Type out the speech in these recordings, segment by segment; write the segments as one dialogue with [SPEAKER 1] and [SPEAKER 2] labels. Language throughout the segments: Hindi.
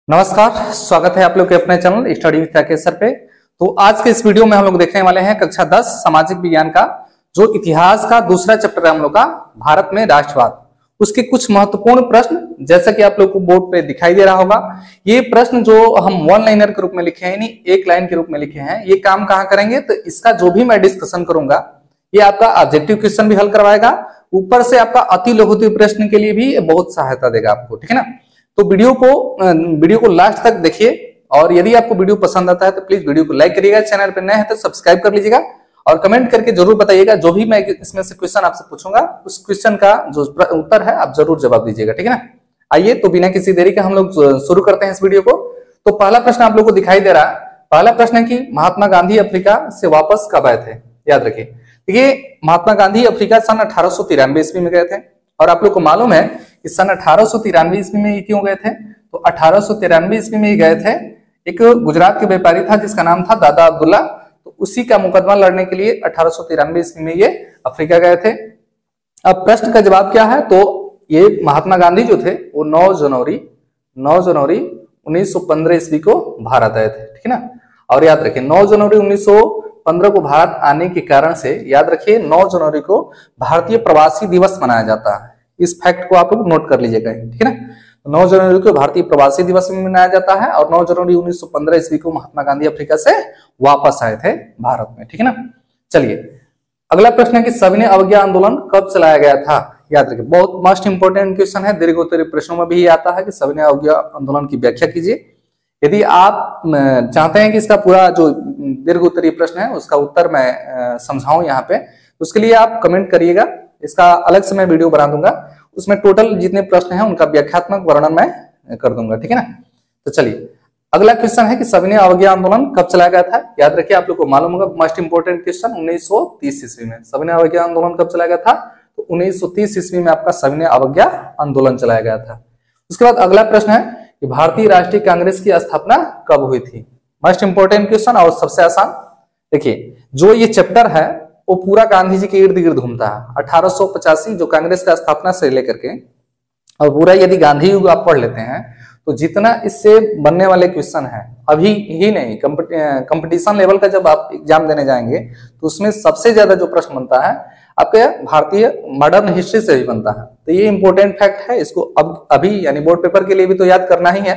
[SPEAKER 1] नमस्कार, स्वागत है आप लोग के अपने चैनल स्टडी विद के सर पे। तो आज के इस वीडियो में हम लोग देखने वाले हैं कक्षा 10 सामाजिक विज्ञान का जो इतिहास का दूसरा चैप्टर है हम लोग का भारत में राष्ट्रवाद। उसके कुछ महत्वपूर्ण प्रश्न जैसा कि आप लोग को बोर्ड पे दिखाई दे रहा होगा। ये प्रश्न जो हम वन लाइनर के रूप में लिखे हैं, यानी एक लाइन के रूप में लिखे हैं, ये काम कहाँ करेंगे तो इसका जो भी मैं डिस्कशन करूंगा ये आपका ऑब्जेक्टिव क्वेश्चन भी हल करवाएगा, ऊपर से आपका अति लघु प्रश्न के लिए भी बहुत सहायता देगा आपको, ठीक है ना। तो वीडियो को लास्ट तक देखिए और यदि आपको वीडियो पसंद आता है तो प्लीज वीडियो को लाइक करिएगा, चैनल पर नए हैं तो सब्सक्राइब कर लीजिएगा और कमेंट करके जरूर बताइएगा। जो भी मैं इसमें से क्वेश्चन आपसे पूछूंगा उस क्वेश्चन का जो उत्तर है आप जरूर जवाब दीजिएगा, ठीक है ना। आइए तो बिना किसी देरी के हम लोग शुरू करते हैं इस वीडियो को। तो पहला प्रश्न आप लोग को दिखाई दे रहा है। पहला प्रश्न है कि महात्मा गांधी अफ्रीका से वापस कब आए थे। याद रखिए, देखिए महात्मा गांधी अफ्रीका सन 1893 ईस्वी में गए थे और आप लोग को मालूम है कि सन 1893 ईस्वी में ये क्यों गए थे। तो 1893 ईस्वी में ये गए थे, एक गुजरात के व्यापारी था जिसका नाम था दादा अब्दुल्ला, तो उसी का मुकदमा लड़ने के लिए 1893 ईस्वी में ये अफ्रीका गए थे। अब प्रश्न का जवाब क्या है, तो ये महात्मा गांधी जो थे वो 9 जनवरी 1915 ईस्वी को भारत आए थे, ठीक है ना। और याद रखिए 9 जनवरी 1915 को भारत आने के कारण से याद रखिए 9 जनवरी को भारतीय प्रवासी दिवस मनाया जाता है। इस फैक्ट को आप लोग नोट कर लीजिएगा, ठीक है ना। 9 जनवरी को भारतीय प्रवासी दिवस में मनाया जाता है और 9 जनवरी 1915 ईस्वी को महात्मा गांधी अफ्रीका से वापस आए थे भारत में, ठीक है ना। चलिए अगला प्रश्न है कि सविनय अवज्ञा आंदोलन कब चलाया गया था। याद रखिए बहुत मोस्ट इंपोर्टेंट क्वेश्चन है, दीर्घ उत्तरीय प्रश्नों में भी आता है कि सविनय अवज्ञा आंदोलन की व्याख्या कीजिए। यदि आप चाहते हैं कि इसका पूरा जो दीर्घ उत्तरीय प्रश्न है उसका उत्तर मैं समझाऊं यहाँ पे, उसके लिए आप कमेंट करिएगा, इसका अलग से मैं वीडियो बना दूंगा, उसमें टोटल जितने प्रश्न हैं उनका व्याख्यात्मक वर्णन मैं कर दूंगा, ठीक है ना। तो चलिए अगला क्वेश्चन है कि सविनय अवज्ञा आंदोलन कब चलाया गया था। याद रखिए आप लोग को मालूम होगा मोस्ट इंपोर्टेंट क्वेश्चन 1930 ईस्वी में सविनय अवज्ञा आंदोलन कब चलाया गया था। तो 1930 ईस्वी में आपका सविनय अवज्ञा आंदोलन चलाया गया था। उसके बाद अगला प्रश्न है कि भारतीय राष्ट्रीय कांग्रेस की स्थापना कब हुई थी। मोस्ट इंपोर्टेंट क्वेश्चन और सबसे आसान। देखिए जो ये चैप्टर है वो पूरा गांधी जी के इर्द गिर्द घूमता है। 1885 जो कांग्रेस का स्थापना से लेकर के और पूरा यदि गांधी युग आप पढ़ लेते हैं तो जितना इससे बनने वाले क्वेश्चन है अभी ही नहीं, कंपटीशन लेवल का जब आप एग्जाम देने जाएंगे तो उसमें सबसे ज्यादा जो प्रश्न बनता है आपके भारतीय मॉडर्न हिस्ट्री से भी बनता है। तो ये इंपॉर्टेंट फैक्ट है, इसको अब अभी यानी बोर्ड पेपर के लिए भी तो याद करना ही है,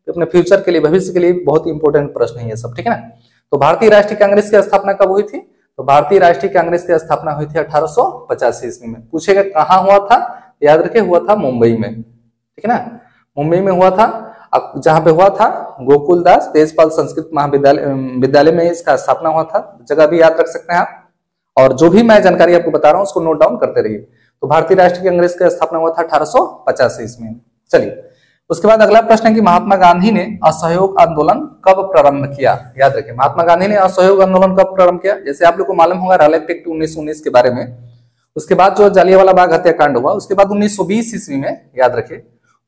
[SPEAKER 1] तो अपने फ्यूचर के लिए भविष्य के लिए बहुत इंपॉर्टेंट प्रश्न है ये सब, ठीक है ना। तो भारतीय राष्ट्रीय कांग्रेस की स्थापना कब हुई थी। तो भारतीय राष्ट्रीय कांग्रेस की स्थापना हुई थी 1885 ईस्वी में। पूछेगा कहाँ हुआ था, याद रखे हुआ था मुंबई में, ठीक है ना। मुंबई में हुआ था, जहां पे हुआ था गोकुलदास तेजपाल संस्कृत महाविद्यालय में इसका स्थापना हुआ था। जगह भी याद रख सकते हैं आप, और जो भी मैं जानकारी आपको बता रहा हूं उसको नोट डाउन करते रहिए। तो भारतीय राष्ट्रीय कांग्रेस की स्थापना हुआ था 1885 ईस्वी में। चलिए उसके बाद अगला प्रश्न है कि महात्मा गांधी ने असहयोग आंदोलन कब प्रारंभ किया। याद रखिए महात्मा गांधी ने असहयोग आंदोलन कब प्रारंभ किया। जैसे आप लोग को मालूम होगा रॉलेट एक्ट 1919 के बारे में, उसके बाद जो जलियांवाला बाग हत्याकांड हुआ, उसके बाद 1920 ईस्वी में, याद रखिए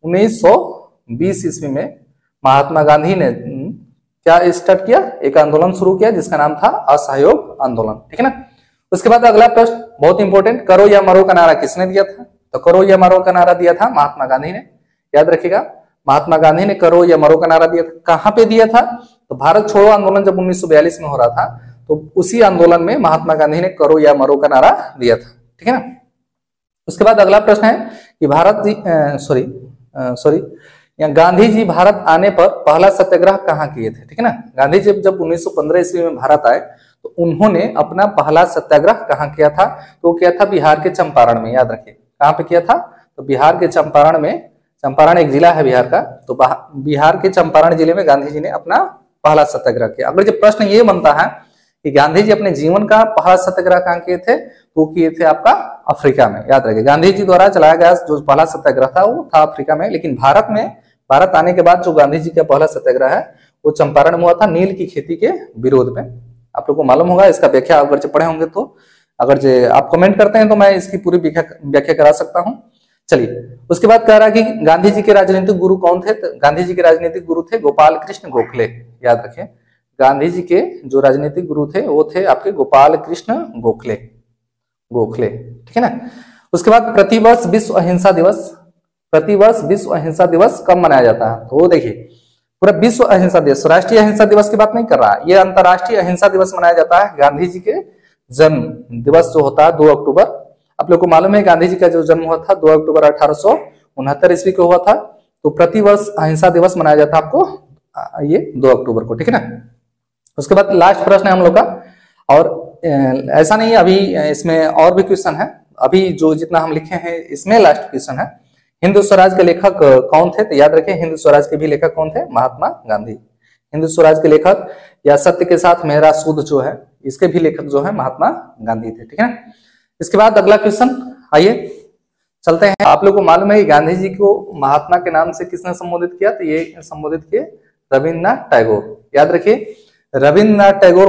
[SPEAKER 1] 1920 ईस्वी में महात्मा गांधी ने क्या स्टार्ट किया, एक आंदोलन शुरू किया जिसका नाम था असहयोग आंदोलन, ठीक है ना। उसके बाद अगला प्रश्न बहुत इंपॉर्टेंट, करो या मरो का नारा किसने दिया था। तो करो या मरो का नारा दिया था महात्मा गांधी ने। याद रखिएगा महात्मा गांधी ने करो या मरो का नारा दिया था। कहां पे दिया था, तो भारत छोड़ो आंदोलन जब 1942 में हो रहा था तो उसी आंदोलन में महात्मा गांधी ने करो या मरो का नारा दिया था, ठीक है ना। उसके बाद अगला प्रश्न है कि गांधी जी भारत आने पर पहला सत्याग्रह कहाँ किए थे, ठीक है ना। गांधी जी जब 1915 ईस्वी में भारत आए तो उन्होंने अपना पहला सत्याग्रह कहाँ किया था। तो वो किया था बिहार के चंपारण में। याद रखिए कहाँ पे किया था, तो बिहार के चंपारण में। चंपारण एक जिला है बिहार का, तो बिहार के चंपारण जिले में गांधी जी ने अपना पहला सत्याग्रह किया। अगर जब प्रश्न ये बनता है कि गांधी जी अपने जीवन का पहला सत्याग्रह कहाँ किए थे, तो किए थे आपका अफ्रीका में। याद रखिए गांधी जी द्वारा चलाया गया जो पहला सत्याग्रह था वो था अफ्रीका में, लेकिन भारत आने के बाद जो गांधी जी का पहला सत्याग्रह है वो चंपारण में हुआ था, नील की खेती के विरोध में। आप लोग को मालूम होगा, इसका व्याख्या अगर पढ़े होंगे तो अगर आप कमेंट करते हैं तो मैं इसकी पूरी व्याख्या करा सकता हूँ। चलिए उसके बाद कह रहा है कि गांधी जी के राजनीतिक गुरु कौन थे। तो गांधी जी के राजनीतिक गुरु थे गोपाल कृष्ण गोखले। याद रखें गांधी जी के जो राजनीतिक गुरु थे वो थे आपके गोपाल कृष्ण गोखले, ठीक है ना। उसके बाद प्रतिवर्ष विश्व अहिंसा दिवस कब मनाया जाता है। तो देखिए पूरा विश्व अहिंसा दिवस, राष्ट्रीय अहिंसा दिवस की बात नहीं कर रहा, ये अंतरराष्ट्रीय अहिंसा दिवस मनाया जाता है गांधी जी के जन्म दिवस जो होता है 2 अक्टूबर। आप लोग को मालूम है गांधी जी का जो जन्म हुआ था 2 अक्टूबर 1869 ईस्वी को हुआ था। तो प्रतिवर्ष अहिंसा दिवस मनाया जाता है आपको ये 2 अक्टूबर को, ठीक है ना। उसके बाद लास्ट प्रश्न है हम लोग का, और ऐसा नहीं है, अभी इसमें और भी क्वेश्चन है, अभी जो जितना हम लिखे हैं इसमें लास्ट क्वेश्चन है। हिंदू स्वराज के लेखक कौन थे? तो याद रखें हिंदू स्वराज के भी लेखक कौन थे? महात्मा गांधी। हिंदू स्वराज के लेखक या सत्य के साथ मेरा सूद जो है, इसके भी लेखक जो है महात्मा गांधी थे, ठीक है ना। इसके बाद अगला क्वेश्चन, आइए चलते हैं। आप लोग को मालूम है कि गांधी जी को महात्मा के नाम से किसने संबोधित किया? तो ये संबोधित किए रविन्द्रनाथ टैगोर। याद रखिए रविन्द्रनाथ टैगोर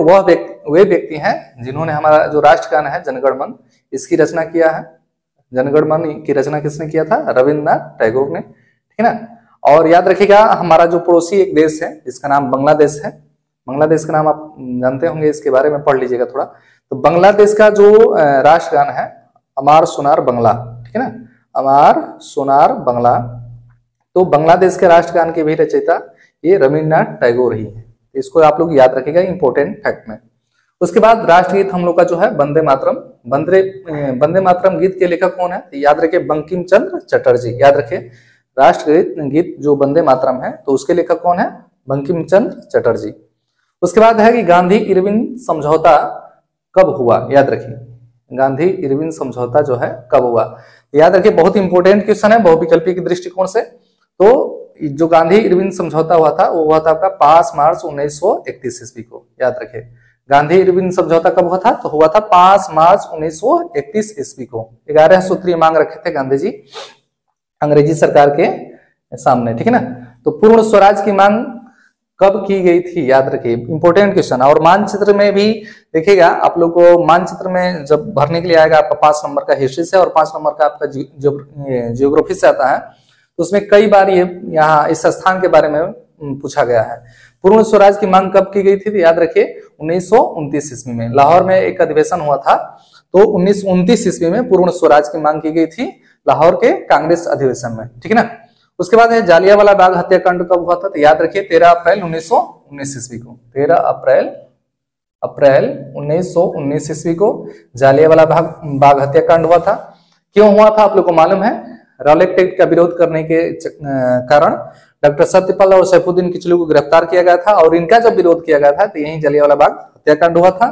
[SPEAKER 1] वे व्यक्ति हैं जिन्होंने हमारा जो राष्ट्रगान है जनगण मन, इसकी रचना किया है। जनगण मन की रचना किसने किया था? रविन्द्रनाथ टैगोर ने, ठीक है ना। और याद रखिएगा हमारा जो पड़ोसी एक देश है जिसका नाम बांग्लादेश है, बांग्लादेश का नाम आप जानते होंगे, इसके बारे में पढ़ लीजिएगा थोड़ा। तो बांग्लादेश का जो राष्ट्रगान है अमार सोनार बांग्ला, ठीक है ना, अमार सोनार बांग्ला। तो बांग्लादेश के राष्ट्रगान के भी रचयिता ये रविन्द्रनाथ टैगोर ही है। इसको आप लोग याद रखिएगा इंपॉर्टेंट फैक्ट में। उसके बाद राष्ट्रगीत हम लोग का जो है वंदे मातरम। वंदे मातरम गीत के लेखक कौन है? तो याद रखिए बंकिम चंद्र चटर्जी। याद रखिए राष्ट्रगीत गीत जो वंदे मातरम है तो उसके लेखक कौन है? बंकिम चंद्र चटर्जी। उसके बाद है कि गांधी इरविन समझौता कब हुआ? याद रखिए गांधी इरविन समझौता जो है कब हुआ? याद रखिए बहुत इंपॉर्टेंट क्वेश्चन है बहुविकल्पी के दृष्टिकोण से। तो जो गांधी इरविन समझौता हुआ था वो हुआ था आपका 5 मार्च 1931 ईस्वी को। याद रखिए गांधी इरविन समझौता कब हुआ था? तो हुआ था 5 मार्च 1931 ईस्वी को। 11 सूत्रीय मांग रखे थे गांधी जी अंग्रेजी सरकार के सामने, ठीक है ना। तो पूर्ण स्वराज की मांग कब की गई थी? याद रखिए इंपॉर्टेंट क्वेश्चन। और मानचित्र में भी देखिएगा आप लोग को, मानचित्र में जब भरने के लिए आएगा आपका 5 नंबर का हिस्ट्री से और 5 नंबर का आपका जियोग्राफी से आता है, तो उसमें कई बार ये यहाँ इस स्थान के बारे में पूछा गया है। पूर्ण स्वराज की मांग कब की गई थी? तो याद रखिए 1929 ईस्वी में लाहौर में एक अधिवेशन हुआ था। तो 1929 ईस्वी में पूर्ण स्वराज की मांग की गई थी लाहौर के कांग्रेस अधिवेशन में, ठीक है ना। उसके बाद है जालियांवाला बाग हत्याकांड कब हुआ था? तो याद रखिए 13 अप्रैल 1919 ईस्वी को। 13 अप्रैल 1919 ईस्वी को जालियांवाला बाग हत्याकांड हुआ था। क्यों हुआ था आप लोग को मालूम है? रॉलेट एक्ट का विरोध करने के कारण डॉक्टर सत्यपाल और सैफुद्दीन किचलू को गिरफ्तार किया गया था और इनका जब विरोध किया गया था तो यही जालियांवाला बाग हत्याकांड हुआ था।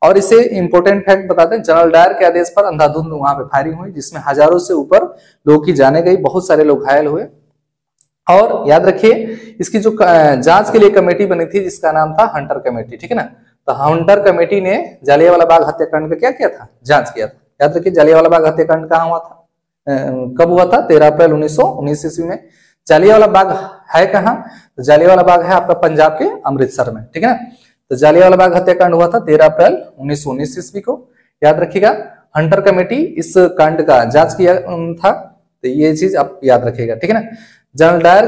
[SPEAKER 1] और इसे इंपॉर्टेंट फैक्ट बताते हैं, जनरल डायर के आदेश पर अंधाधुंध वहां पे फायरिंग हुई जिसमें हजारों से ऊपर लोगों की जाने गई, बहुत सारे लोग घायल हुए। और याद रखिए इसकी जो जांच के लिए कमेटी बनी थी जिसका नाम था हंटर कमेटी, ठीक है ना। तो हंटर कमेटी ने जालियांवाला बाग हत्याकांड का क्या किया था? जांच किया था। याद रखिए जालियांवाला बाग हत्याकांड कहाँ हुआ था, कब हुआ था? 13 अप्रैल 1919 ईस्वी में। जालियांवाला बाग है कहाँ? तो जालियांवाला बाग है आपका पंजाब के अमृतसर में, ठीक है ना। तो जालियांवाला बाग हत्याकांड हुआ था 13 अप्रैल 1919 ईस्वी को। याद रखिएगा हंटर कमेटी इस कांड का जांच किया था, तो ये चीज आप याद रखिएगा, ठीक है ना। जनरल डायर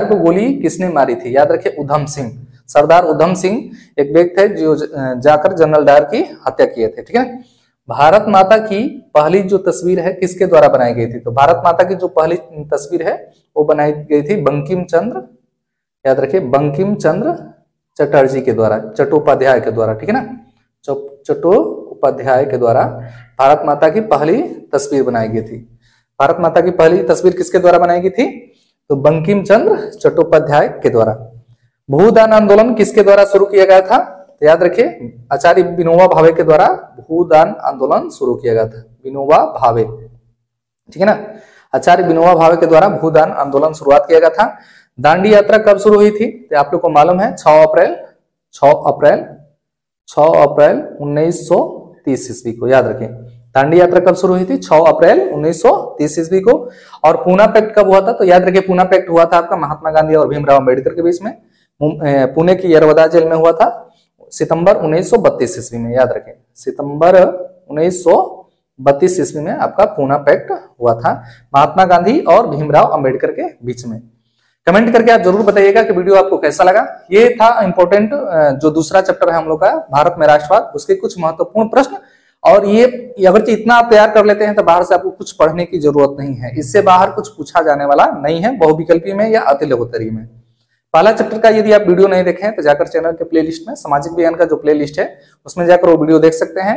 [SPEAKER 1] को गोली किसने मारी थी? याद रखिए उधम सिंह, सरदार उधम सिंह एक व्यक्ति थे जो जाकर जनरल डायर की हत्या किए थे, ठीक है ना। भारत माता की पहली जो तस्वीर है किसके द्वारा बनाई गई थी? तो भारत माता की जो पहली तस्वीर है वो बनाई गई थी बंकिम चंद्र, याद रखिए बंकिम चंद्र चटर्जी के द्वारा, चट्टोपाध्याय के द्वारा, ठीक है ना। चट्टोपाध्याय के द्वारा भारत माता की पहली तस्वीर बनाई गई थी। भारत माता की पहली तस्वीर किसके द्वारा बनाई गई थी? तो बंकिम चंद्र चट्टोपाध्याय के द्वारा। भूदान आंदोलन किसके द्वारा शुरू किया गया था? तो याद रखिए आचार्य विनोबा भावे के द्वारा भूदान आंदोलन शुरू किया गया था। विनोबा भावे, ठीक है ना। आचार्य विनोबा भावे के द्वारा भूदान आंदोलन शुरुआत किया गया था। दांडी यात्रा कब शुरू हुई थी? तो आप लोग को मालूम है 6 अप्रैल 1930 ईस्वी को। याद रखें दांडी यात्रा कब शुरू हुई थी? 6 अप्रैल 1930 ईस्वी को। और पूना पैक्ट कब हुआ था? तो याद रखिए पूना पैक्ट हुआ था आपका महात्मा गांधी और भीमराव अम्बेडकर के बीच में, पुणे की यरवदा जेल में हुआ था सितंबर 1932 ईस्वी में। याद रखें सितंबर 1932 ईस्वी में आपका पूना पैक्ट हुआ था महात्मा गांधी और भीमराव अम्बेडकर के बीच में। कमेंट करके आप जरूर बताइएगा कि वीडियो आपको कैसा लगा। ये था इंपॉर्टेंट जो दूसरा चैप्टर है हम लोग का भारत में राष्ट्रवाद, उसके कुछ महत्वपूर्ण प्रश्न और ये अगर इतना आप तैयार कर लेते हैं तो बाहर से आपको कुछ पढ़ने की जरूरत नहीं है, इससे बाहर कुछ पूछा जाने वाला नहीं है बहुविकल्पी में या अति लघुत्तरी में। पहला चैप्टर का यदि आप वीडियो नहीं देखे हैं तो जाकर चैनल के प्लेलिस्ट में सामाजिक विज्ञान का जो प्लेलिस्ट है उसमें जाकर वो वीडियो देख सकते हैं।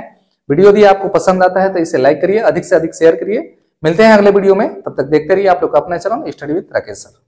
[SPEAKER 1] वीडियो यदि आपको पसंद आता है तो इसे लाइक करिए, अधिक से अधिक शेयर करिए। मिलते हैं अगले वीडियो में, तब तक देखते रहिए आप लोग का अपना channel study with Rakesh sir.